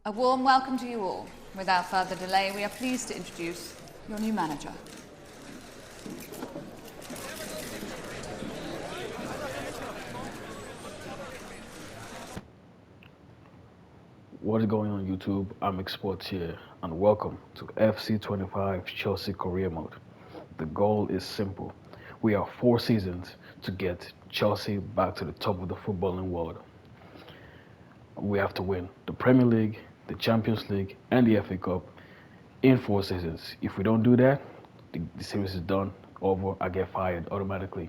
A warm welcome to you all. Without further delay, we are pleased to introduce your new manager. What is going on YouTube? I'm Exports here and welcome to FC25 Chelsea Career Mode. The goal is simple. We have 4 seasons to get Chelsea back to the top of the footballing world. We have to win the Premier League, the Champions League and the FA Cup in 4 seasons. If we don't do that, the series is done, over, I get fired automatically.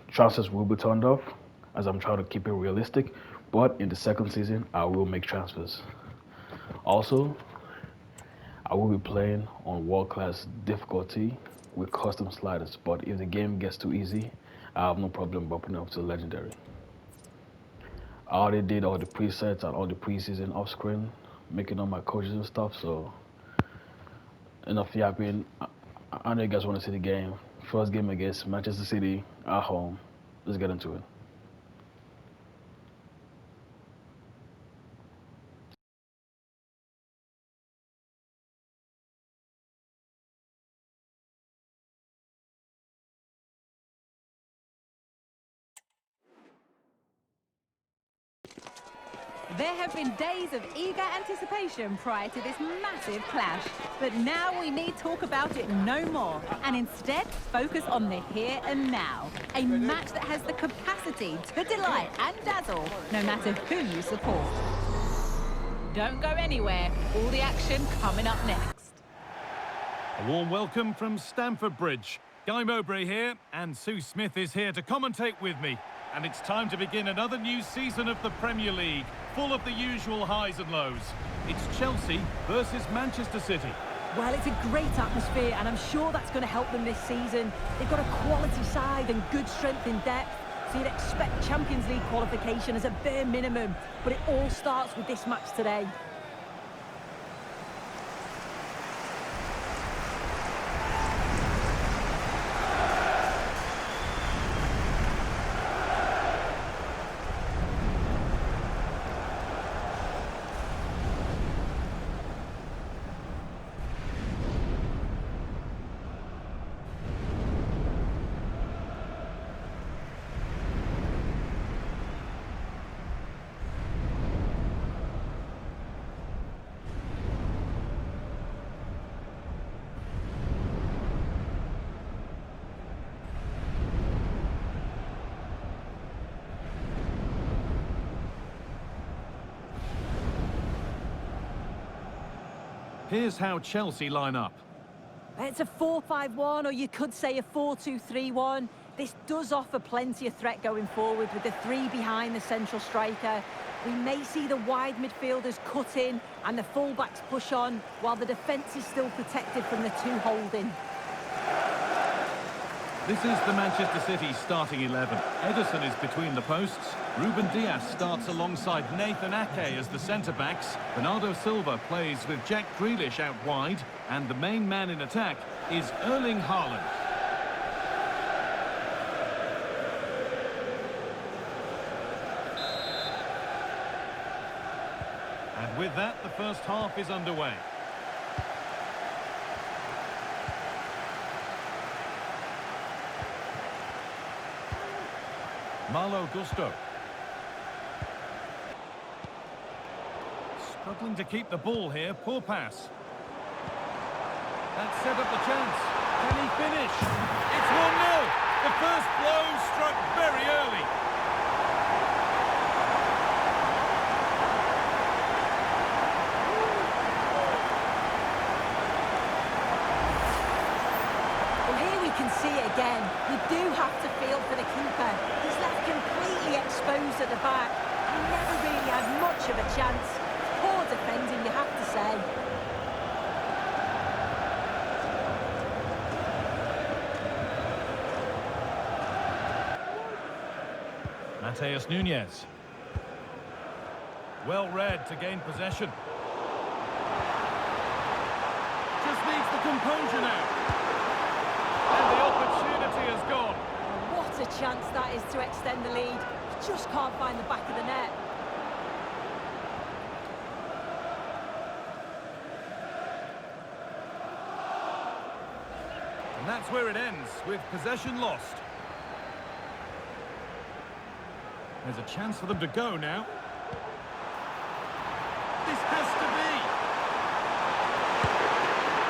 Transfers will be turned off as I'm trying to keep it realistic, but in the second season, I will make transfers. Also, I will be playing on world-class difficulty with custom sliders, but if the game gets too easy, I have no problem bumping up to legendary. I already did all the presets and all the preseason off screen, making all my coaches and stuff, so enough yapping. I know you guys want to see the game. First game against Manchester City at home. Let's get into it. There have been days of eager anticipation prior to this massive clash, but now we need talk about it no more, and instead focus on the here and now. A match that has the capacity to delight and dazzle, no matter who you support. Don't go anywhere, all the action coming up next. A warm welcome from Stamford Bridge. Guy Mowbray here, and Sue Smith is here to commentate with me. And it's time to begin another new season of the Premier League, full of the usual highs and lows. It's Chelsea versus Manchester City. Well, it's a great atmosphere, and I'm sure that's going to help them this season. They've got a quality side and good strength in depth, so you'd expect Champions League qualification as a bare minimum. But it all starts with this match today. Here's how Chelsea line up. It's a 4-5-1, or you could say a 4-2-3-1. This does offer plenty of threat going forward with the 3 behind the central striker. We may see the wide midfielders cut in and the fullbacks push on, while the defence is still protected from the 2 holding. This is the Manchester City starting 11. Ederson is between the posts. Ruben Dias starts alongside Nathan Ake as the centre-backs. Bernardo Silva plays with Jack Grealish out wide. And the main man in attack is Erling Haaland. And with that, the first half is underway. Malo Gusto. Struggling to keep the ball here, poor pass. That set up the chance. Can he finish? It's 1-0. The first blow struck very early. Well, here we can see it again. You do have to feel for the keeper. He's left completely exposed at the back. He never really had much of a chance. Poor defending, you have to say. Matheus Nunes. Well read to gain possession. Just needs the composure now. And the opportunity has gone. What a chance that is to extend the lead. Just can't find the back of the net. And that's where it ends, with possession lost. There's a chance for them to go now. This has to be!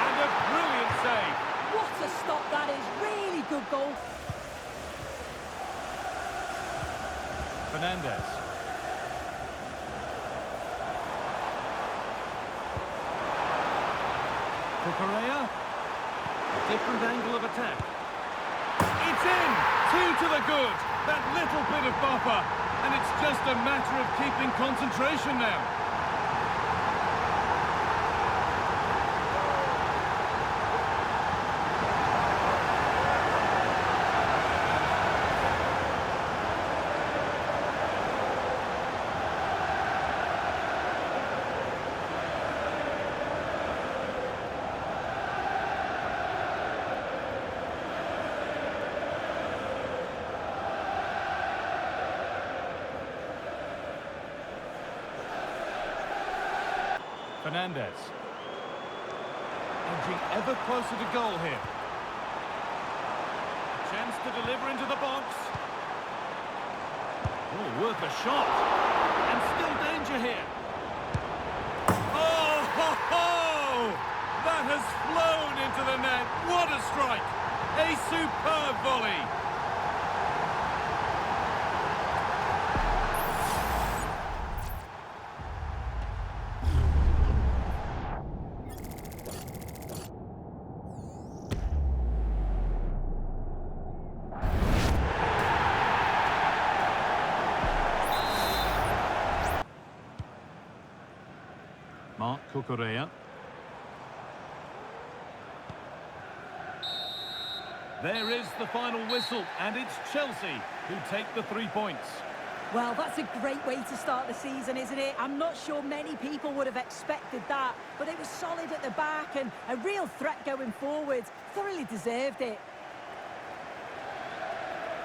And a brilliant save! What a stop that is. Really good goal. Fernandez. Correa. A different angle of attack. It's in! 2 to the good! That little bit of buffer. And it's just a matter of keeping concentration now. Fernandez. Edging ever closer to goal here. Chance to deliver into the box. Oh, worth a shot. And still danger here. Oh, ho, ho! That has flown into the net. What a strike! A superb volley. Marc Cucurella. There is the final whistle, and it's Chelsea who take the 3 points. Well, that's a great way to start the season, isn't it? I'm not sure many people would have expected that, but it was solid at the back and a real threat going forward. Thoroughly deserved it.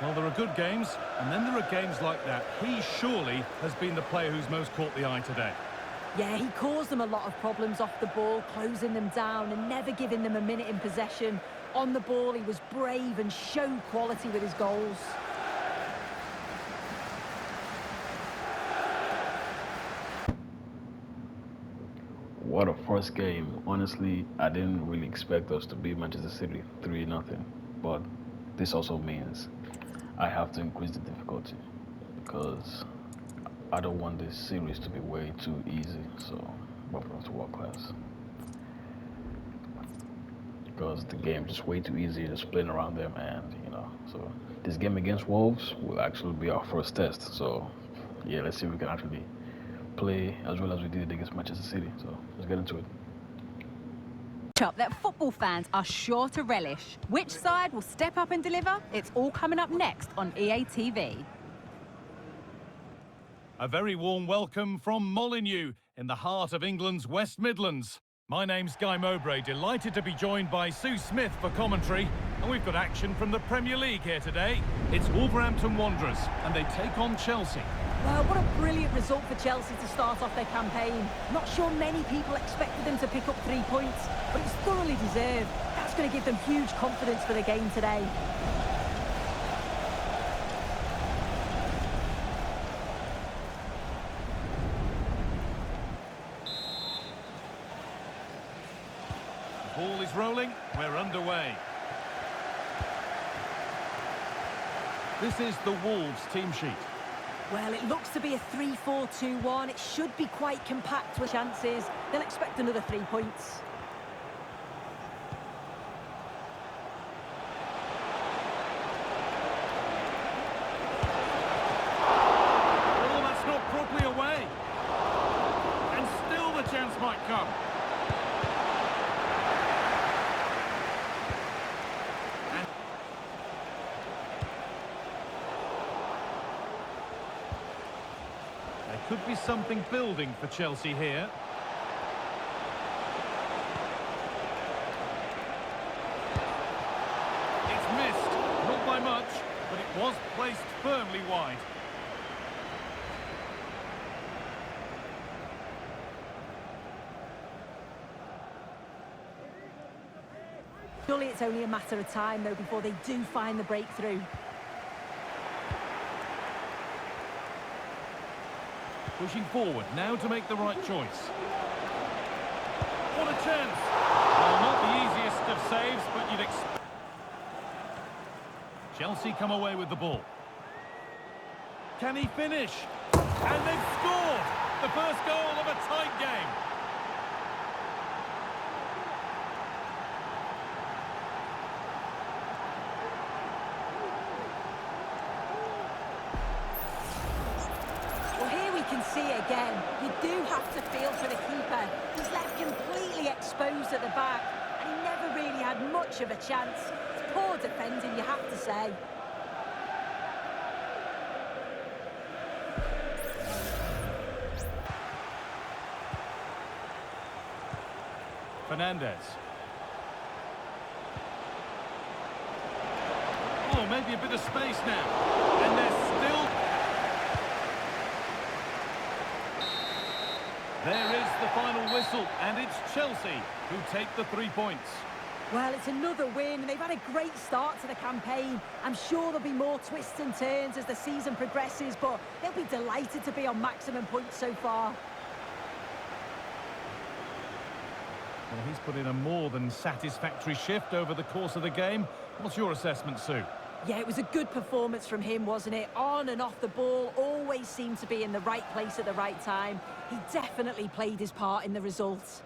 Well, there are good games, and then there are games like that. He surely has been the player who's most caught the eye today. Yeah, he caused them a lot of problems off the ball, closing them down and never giving them a minute in possession. On the ball, he was brave and showed quality with his goals. What a first game. Honestly, I didn't really expect us to beat Manchester City 3-0. But this also means I have to increase the difficulty because I don't want this series to be way too easy. So, bumping up to world class. Because the game is just way too easy, just playing around them, and so this game against Wolves will actually be our first test. So, yeah, let's see if we can actually play as well as we did against Manchester City. So, let's get into it. That football fans are sure to relish. Which side will step up and deliver? It's all coming up next on EA TV. A very warm welcome from Molineux in the heart of England's West Midlands. My name's Guy Mowbray, delighted to be joined by Sue Smith for commentary. And we've got action from the Premier League here today. It's Wolverhampton Wanderers, and they take on Chelsea. Well, what a brilliant result for Chelsea to start off their campaign. Not sure many people expected them to pick up 3 points, but it's thoroughly deserved. That's going to give them huge confidence for the game today. The ball is rolling, we're underway. This is the Wolves team sheet. Well, it looks to be a 3-4-2-1. It should be quite compact with chances. They'll expect another 3 points. Oh, that's not properly away. And still the chance might come. Could be something building for Chelsea here. It's missed, not by much, but it was placed firmly wide. Surely it's only a matter of time, though, before they do find the breakthrough. Pushing forward now to make the right choice. What a chance! Well, not the easiest of saves, but you'd expect... Chelsea come away with the ball. Can he finish? And they've scored! The first goal of a tight game. Well, here we can see it again. You do have to feel for the keeper. He's left completely exposed at the back, and he never really had much of a chance. It's poor defending, you have to say. Fernandez. Oh, maybe a bit of space now. And they're still... There is the final whistle, and it's Chelsea who take the 3 points. Well, it's another win. They've had a great start to the campaign. I'm sure there'll be more twists and turns as the season progresses, but they'll be delighted to be on maximum points so far. Well, he's put in a more than satisfactory shift over the course of the game. What's your assessment, Sue? Yeah, it was a good performance from him, wasn't it? On and off the ball, always seemed to be in the right place at the right time. He definitely played his part in the results.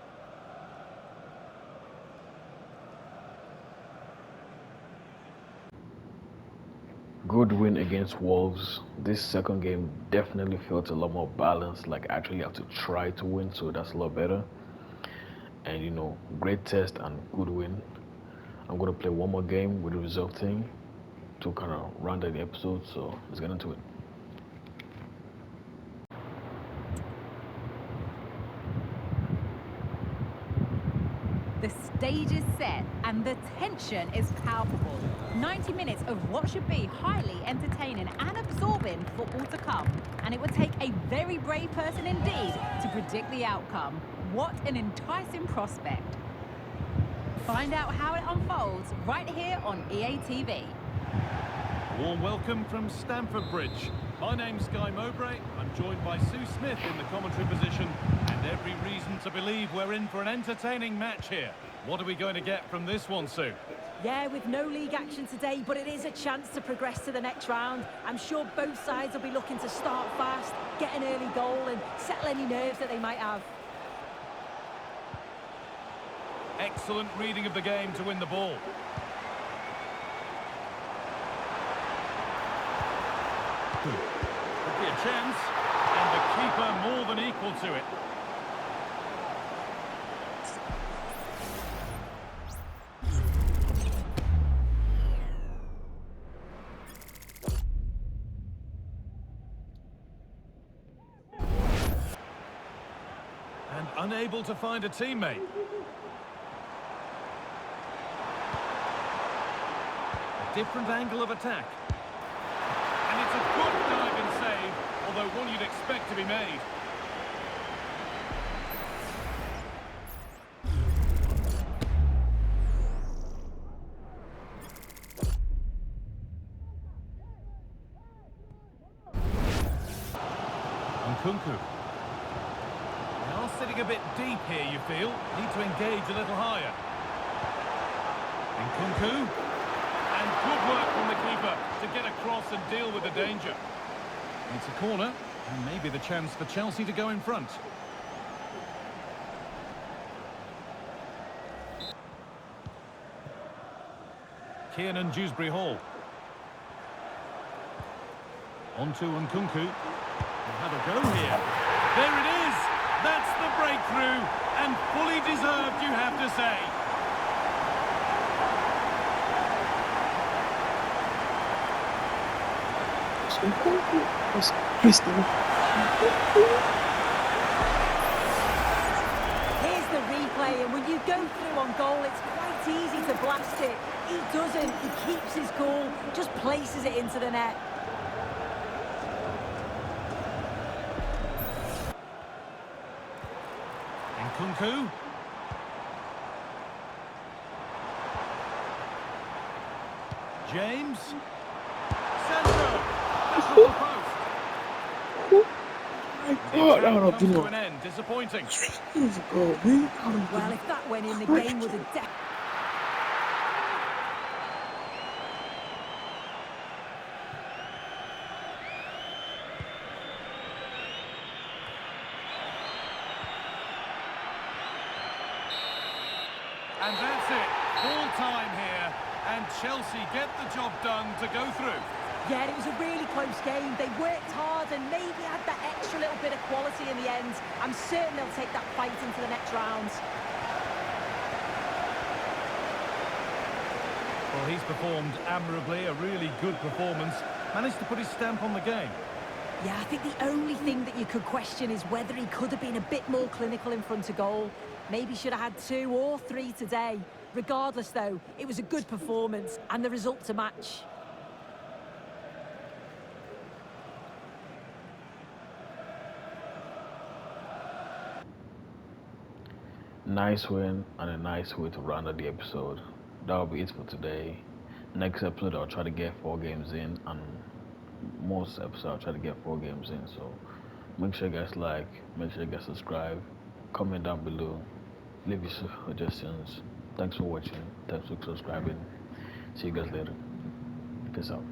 Good win against Wolves. This second game definitely felt a lot more balanced, like actually have to try to win, so that's a lot better. And you know, great test and good win. I'm gonna play one more game with the result thing to kind of round out the episode, so let's get into it. The stage is set and the tension is palpable. 90 minutes of what should be highly entertaining and absorbing football to come. And it would take a very brave person indeed to predict the outcome. What an enticing prospect. Find out how it unfolds right here on EA TV. A warm welcome from Stamford Bridge. My name's Guy Mowbray. I'm joined by Sue Smith in the commentary position, and every reason to believe we're in for an entertaining match here. What are we going to get from this one, Sue? Yeah, with no league action today, but it is a chance to progress to the next round. I'm sure both sides will be looking to start fast, get an early goal and settle any nerves that they might have. Excellent reading of the game to win the ball. Could be a chance, and the keeper more than equal to it. And unable to find a teammate. A different angle of attack. And it's a good diving save, although one you'd expect to be made. Nkunku. They are sitting a bit deep here, you feel. Need to engage a little higher. Nkunku. And good work from the keeper to get across and deal with the danger. It's a corner, and maybe the chance for Chelsea to go in front. Kiernan Dewsbury-Hall. On to Nkunku. We'll have a go here. There it is! That's the breakthrough, and fully deserved, you have to say. Here's the replay, and when you go through on goal, it's quite easy to blast it. He doesn't, he keeps his cool, just places it into the net. Nkunku. James. Central. That's on the post. My The God, attack I don't comes know. to an end. Disappointing. Years ago, man. Well, if that went in, the game would have definitely... And that's it. Full time here. And Chelsea get the job done to go through. Yeah, it was a really close game. They worked hard and maybe had that extra little bit of quality in the end. I'm certain they'll take that fight into the next round. Well, he's performed admirably, a really good performance. Managed to put his stamp on the game. Yeah, I think the only thing that you could question is whether he could have been a bit more clinical in front of goal. Maybe should have had 2 or 3 today. Regardless, though, it was a good performance and the result to match. Nice win and a nice way to round out the episode. That'll be it for today. Next episode, I'll try to get 4 games in, and most episodes, I'll try to get 4 games in. So make sure you guys like, make sure you guys subscribe, comment down below, leave your suggestions. Thanks for watching. Thanks for subscribing. See you guys later. Peace out.